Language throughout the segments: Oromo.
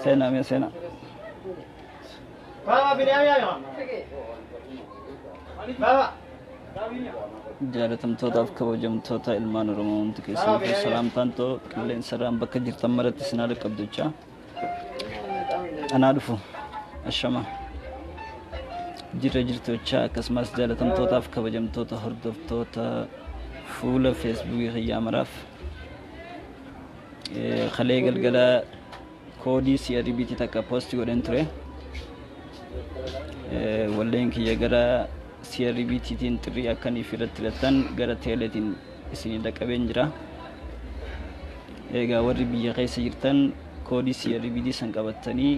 Sena me sena. Jaalatamtootaaf kabajamtoota ilmaan Oromoo hundi keessan salaamtaan too qilleensarraan bakka jirtan maratti isin haala qabdachaa anaa dhufu ashama jirra jirtochaa akkasumas jaalatamtootaaf kabajamtoota hordoftoota fuula feesbuukii xiyyaa maraaf khalee galgala koodii CRBT takka poosti godhen ture walleen kiyya gara CRBT tiin xirrii akkaniif irratti filatan gara teeleetiin isinii dhaqqabeen jira. Egaa warri biyya keessa jirtan koodii CRBT san qabattanii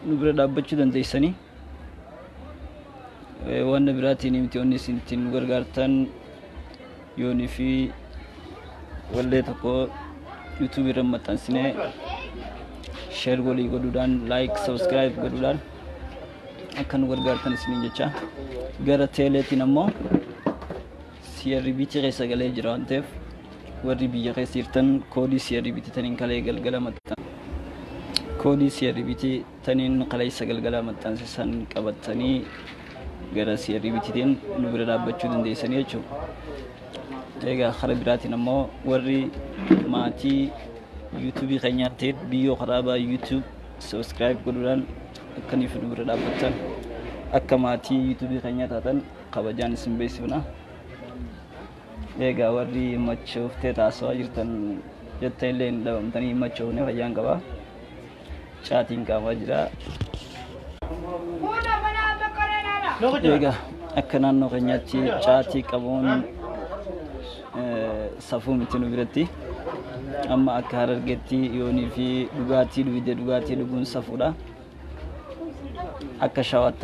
nu bira dhaabbachuu dandeessanii waan biraatiin miti onni isin ittiin nu gargaartan yoonii fi wallee tokko YouTube irra maxxansinee share walii godhuudhaan like subscribe godhuudhaan akka nu gargaartan isiniin jecha gara teeleetiin ammoo CRBT keessa galee jira waan ta'eef warri biyya keessa jirtan koodii CRBT taniin kalee galgala maxxan koodii CRBT taniin kaleessa galgala maxxansisan qabattanii gara CRBT tiin nu bira dhaabbachuu dandeessanii jechuudha. Egaa karaa biraatiin ammoo warri maatii YouTube keenyaa ta'e Biyo karaba YouTube subscribe godhuudhaan akkaniif nu bira dhaabbatan akka maatii YouTube keenyaa taatan kabajaan isin beeksifna. Egaa warri machooftee taasawaa jirtan jettan illee hin dhabamtanii machoofne fayyaan qaba. Caatiin qaamaa jira. Egaa akka naannoo keenyaatti caatii qabuun safuu miti nu biratti amma akka Harargeetti yoonii fi dhugaatii dhuguun safuudha akka shawaatti